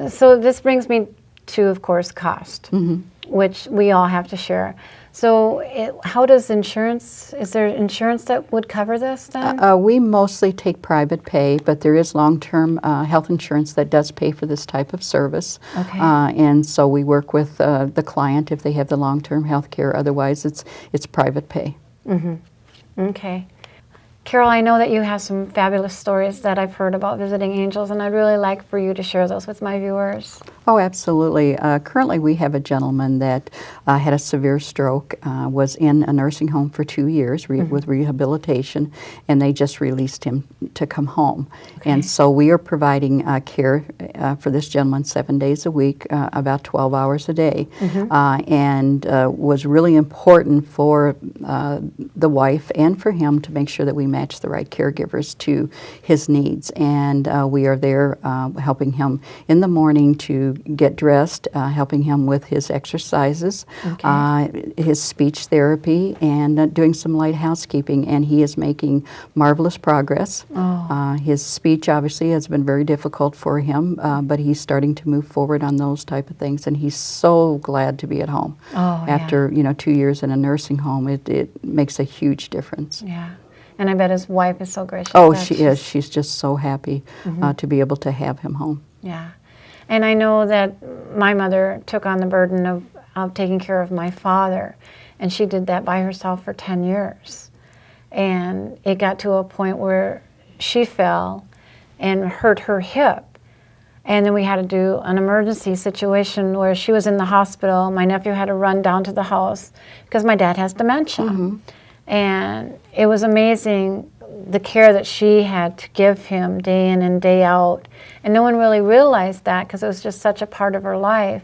So this brings me to, of course, cost, which we all have to share. So how does insurance, is there insurance that would cover this then? We mostly take private pay, but there is long-term health insurance that does pay for this type of service. Okay. And so we work with the client if they have the long-term health care. Otherwise, it's private pay. Okay. Carol, I know that you have some fabulous stories that I've heard about visiting angels, and I'd really like for you to share those with my viewers. Oh, absolutely. Currently, we have a gentleman that had a severe stroke, was in a nursing home for 2 years with rehabilitation, and they just released him to come home. Okay. And so we are providing care for this gentleman 7 days a week, about 12 hours a day, and was really important for the wife and for him to make sure that we match the right caregivers to his needs. And we are there helping him in the morning to get dressed, helping him with his exercises, his speech therapy, and doing some light housekeeping. And he is making marvelous progress. His speech obviously has been very difficult for him, but he's starting to move forward on those type of things. And he's so glad to be at home. After 2 years in a nursing home, it makes a huge difference. Yeah. And I bet his wife is so gracious. Oh, she is. She's just so happy to be able to have him home. Yeah. And I know that my mother took on the burden of taking care of my father, and she did that by herself for 10 years. And it got to a point where she fell and hurt her hip. And then we had to do an emergency situation where she was in the hospital. My nephew had to run down to the house because my dad has dementia. And it was amazing the care that she had to give him day in and day out. And no one really realized that because it was just such a part of her life.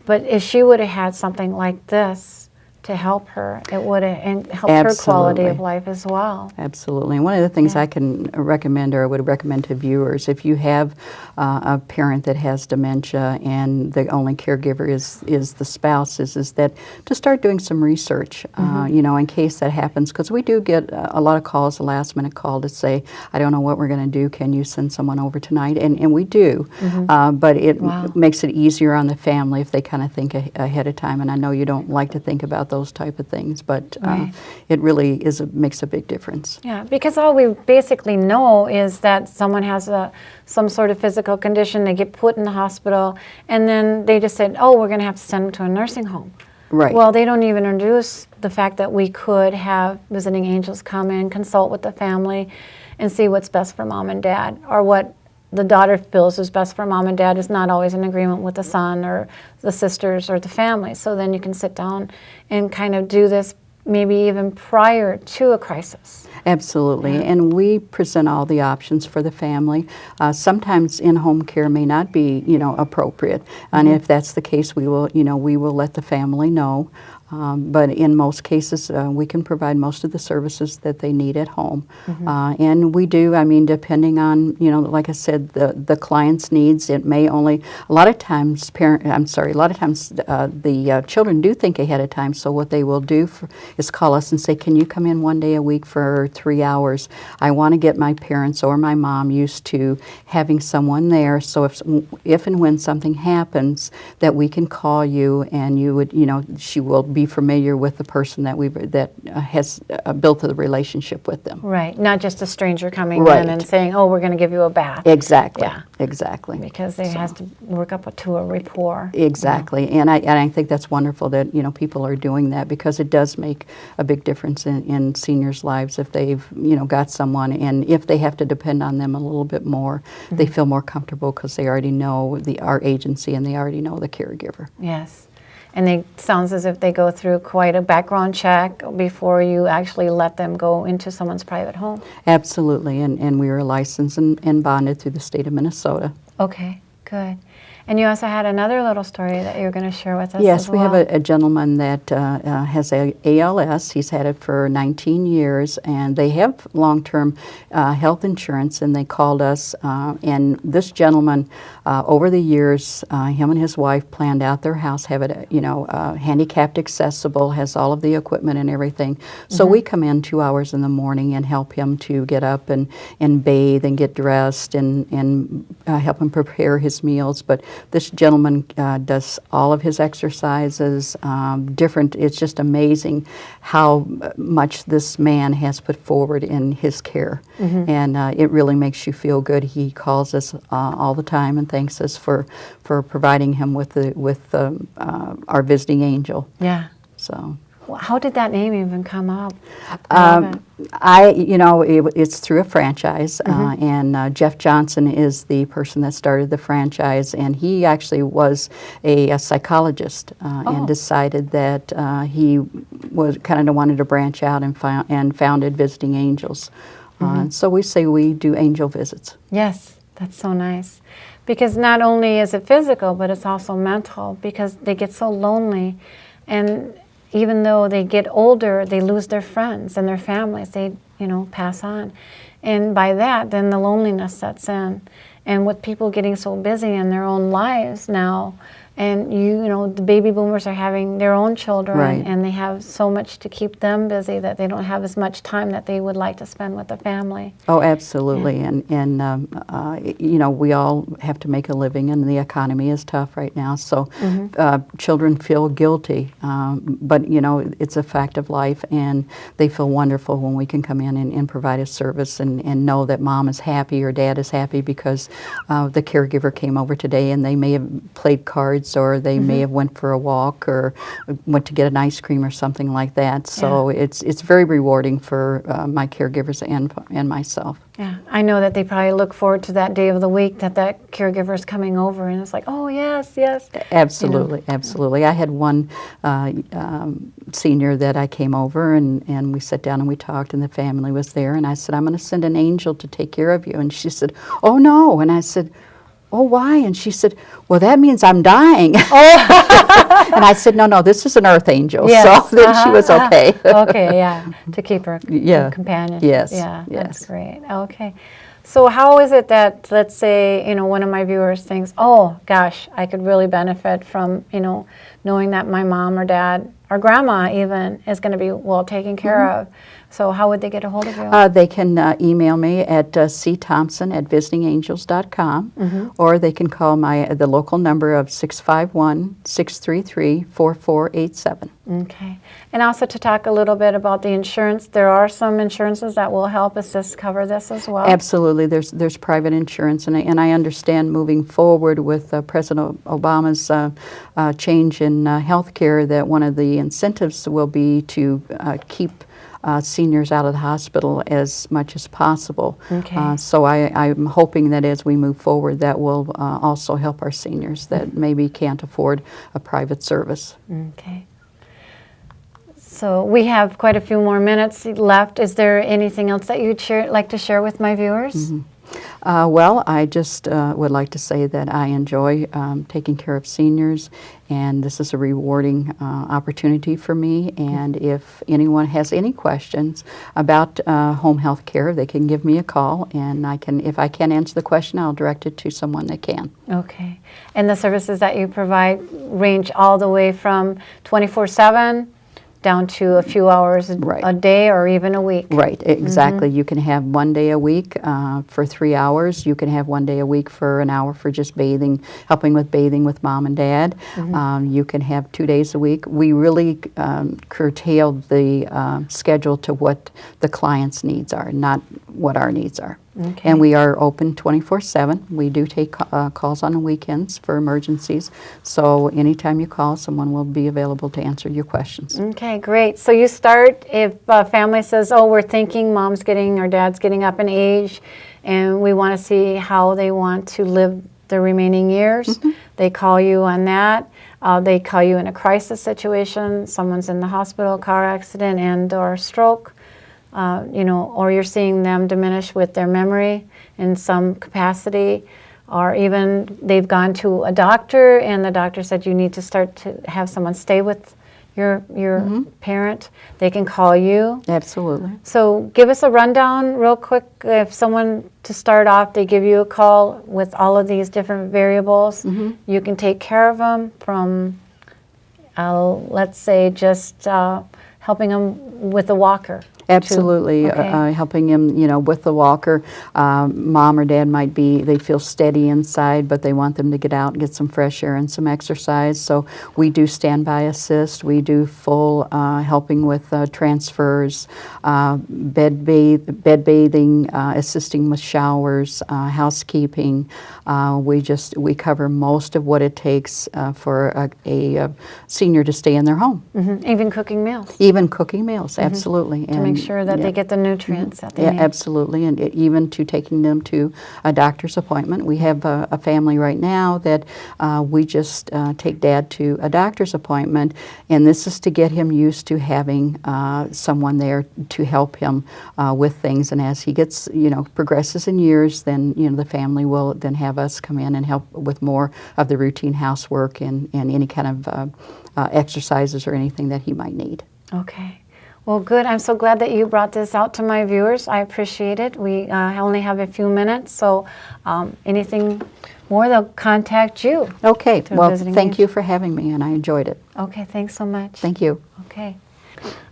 But if she would have had something like this to help her, it would have helped her quality of life as well. Absolutely. And one of the things I can recommend, or I would recommend to viewers, if you have a parent that has dementia and the only caregiver is the spouse, is that to start doing some research, you know, in case that happens, because we do get a lot of calls, a last minute call to say, I don't know what we're going to do, can you send someone over tonight? And we do, but it makes it easier on the family if they kind of think ahead of time. And I know you don't like to think about those type of things, but it really makes a big difference. Yeah, because all we basically know is that someone has some sort of physical condition, they get put in the hospital, and then they just said, oh, we're going to have to send them to a nursing home. Right. Well, they don't even introduce the fact that we could have visiting angels come in, consult with the family, and see what's best for mom and dad, or what the daughter feels is best for mom and dad is not always in agreement with the son or the sisters or the family. So then you can sit down and kind of do this maybe even prior to a crisis. Absolutely, and we present all the options for the family. Sometimes in-home care may not be, appropriate, and if that's the case, we will let the family know. But in most cases, we can provide most of the services that they need at home. And we do, depending on, like I said, the client's needs, it may only, a lot of times the children do think ahead of time, so what they will do is call us and say, can you come in 1 day a week for 3 hours? I want to get my parents or my mom used to having someone there, so if and when something happens, that we can call you and you would, she will be familiar with the person that has built the relationship with them. Right, not just a stranger coming in and saying, oh, we're going to give you a bath. Exactly. Yeah. Exactly. Because they has to work up to a rapport. Exactly, and I think that's wonderful that people are doing that, because it does make a big difference in seniors' lives if they've got someone, and if they have to depend on them a little bit more, they feel more comfortable because they already know our agency and they already know the caregiver. Yes. And it sounds as if they go through quite a background check before you actually let them go into someone's private home. Absolutely, and we are licensed and bonded through the state of Minnesota. Okay, good. And you also had another little story that you were going to share with us. Yes, we have a gentleman that has ALS. He's had it for 19 years, and they have long-term health insurance, and they called us. And this gentleman, over the years, him and his wife planned out their house, have it, handicapped accessible, has all of the equipment and everything. So we come in 2 hours in the morning and help him to get up and bathe and get dressed and help him prepare his breakfast meals, but this gentleman does all of his exercises, different. It's just amazing how much this man has put forward in his care, and it really makes you feel good. He calls us all the time and thanks us for providing him with our visiting angel. Yeah. So. Well, how did that name even come up? I love it. It's through a franchise, and Jeff Johnson is the person that started the franchise, and he actually was a psychologist and decided that he was kind of wanted to branch out and founded Visiting Angels. So we say we do angel visits. Yes, that's so nice. Because not only is it physical, but it's also mental, because they get so lonely, and even though they get older, they lose their friends and their families. They, pass on. And by that, then the loneliness sets in. And with people getting so busy in their own lives now, and the baby boomers are having their own children, Right. and they have so much to keep them busy that they don't have as much time that they would like to spend with the family. Oh, absolutely, and we all have to make a living, and the economy is tough right now. So children feel guilty, but it's a fact of life, and they feel wonderful when we can come in and provide a service and know that mom is happy or dad is happy because the caregiver came over today, and they may have played cards, or they may have went for a walk or went to get an ice cream or something like that. So it's very rewarding for my caregivers and myself. Yeah, I know that they probably look forward to that day of the week that caregiver is coming over, and it's like, oh, yes, yes. Absolutely, absolutely. I had one senior that I came over, and we sat down and we talked, and the family was there, and I said, I'm going to send an angel to take care of you. And she said, oh, no. And I said, oh, why? And she said, well, that means I'm dying. And I said, no, this is an earth angel. Yes. So then she was okay. Okay, yeah, to keep her companion. Yes. Yeah, yes. that's great. Okay. So how is it that, let's say, one of my viewers thinks, oh, gosh, I could really benefit from, knowing that my mom or dad or grandma even is going to be well taken care of. So how would they get a hold of you? They can email me at cthompson@visitingangels.com, or they can call the local number of 651-633-4487. Okay. And also to talk a little bit about the insurance, there are some insurances that will help assist cover this as well? Absolutely. There's private insurance, and I understand moving forward with President Obama's change in health care that one of the incentives will be to keep seniors out of the hospital as much as possible. Okay. So I'm hoping that as we move forward, that will also help our seniors that maybe can't afford a private service. Okay. So we have quite a few more minutes left. Is there anything else that you'd like to share with my viewers? Well, I just would like to say that I enjoy taking care of seniors, and this is a rewarding opportunity for me. And if anyone has any questions about home health care, they can give me a call, and if I can't answer the question, I'll direct it to someone that can. Okay. And the services that you provide range all the way from 24/7 down to a few hours a day or even a week. Right, exactly. You can have 1 day a week for 3 hours. You can have 1 day a week for an hour for just bathing, helping with bathing with mom and dad. You can have 2 days a week. We really curtailed the schedule to what the client's needs are, not what our needs are. Okay. And we are open 24/7. We do take calls on the weekends for emergencies. So anytime you call, someone will be available to answer your questions. Okay, great. So you start if a family says, oh, we're thinking mom's getting or dad's getting up in age, and we want to see how they want to live the remaining years. They call you on that. They call you in a crisis situation. Someone's in the hospital, car accident, and or stroke. Or you're seeing them diminish with their memory in some capacity, or even they've gone to a doctor and the doctor said you need to start to have someone stay with your parent. They can call you. Absolutely. So give us a rundown real quick. If someone, to start off, they give you a call with all of these different variables, you can take care of them from, let's say, just helping them with a walker. Absolutely, Okay. helping him, with the walker. Mom or dad might they feel steady inside, but they want them to get out and get some fresh air and some exercise. So we do standby assist. We do full helping with transfers, bed bathing, assisting with showers, housekeeping. We cover most of what it takes for a senior to stay in their home. Even cooking meals. Even cooking meals, absolutely. To make sure that they get the nutrients that they need. Absolutely, and even to taking them to a doctor's appointment. We have a family right now that we just take Dad to a doctor's appointment, and this is to get him used to having someone there to help him with things. And as he gets, progresses in years, then the family will then have us come in and help with more of the routine housework and any kind of exercises or anything that he might need. Okay. Well, good. I'm so glad that you brought this out to my viewers. I appreciate it. We only have a few minutes, so anything more, they'll contact you. Okay. Well, thank you for having me, and I enjoyed it. Okay. Thanks so much. Thank you. Okay.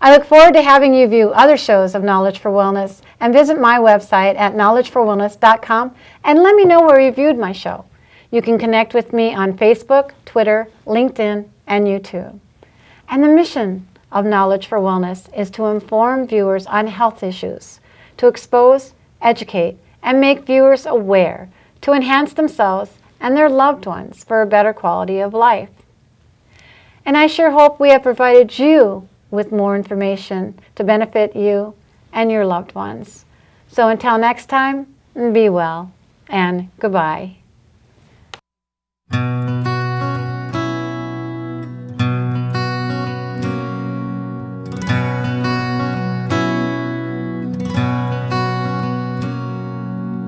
I look forward to having you view other shows of Knowledge for Wellness and visit my website at knowledgeforwellness.com and let me know where you viewed my show. You can connect with me on Facebook, Twitter, LinkedIn, and YouTube. And the mission of Knowledge for Wellness is to inform viewers on health issues, to expose, educate, and make viewers aware, to enhance themselves and their loved ones for a better quality of life. And I sure hope we have provided you with more information to benefit you and your loved ones. So until next time, be well and goodbye.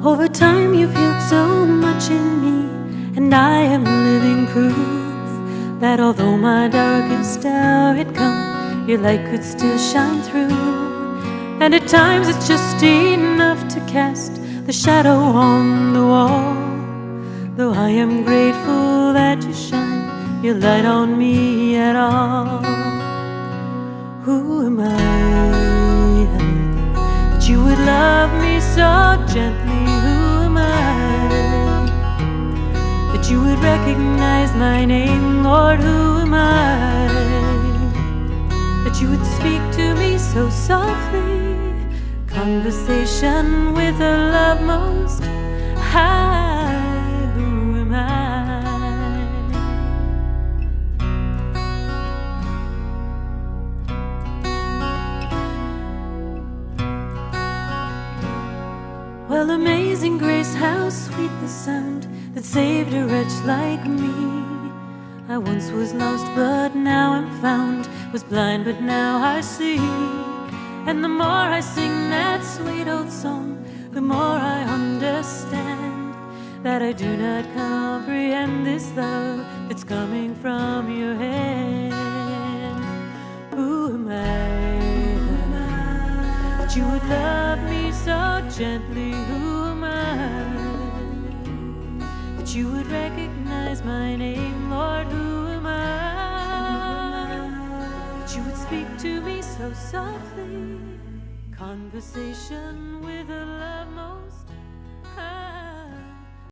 Over time you've healed so much in me, and I am living proof that although my darkest hour had come, your light could still shine through. And at times it's just enough to cast the shadow on the wall. Though I am grateful that you shine your light on me at all. Who am I that you would love me so gently? Who am I that you would recognize my name? Lord, who am I that you would speak to me so softly? Conversation with a love most high. Who am I? Well, amazing grace, how sweet the sound that saved a wretch like me. I once was lost, but now I'm found, was blind, but now I see. And the more I sing that sweet old song, the more I understand that I do not comprehend this love that's coming from your hand. Who am I that you would love me so gently? Who am I that you would recognize my name? Lord, who am I that you would speak to me so softly? Conversation with a love most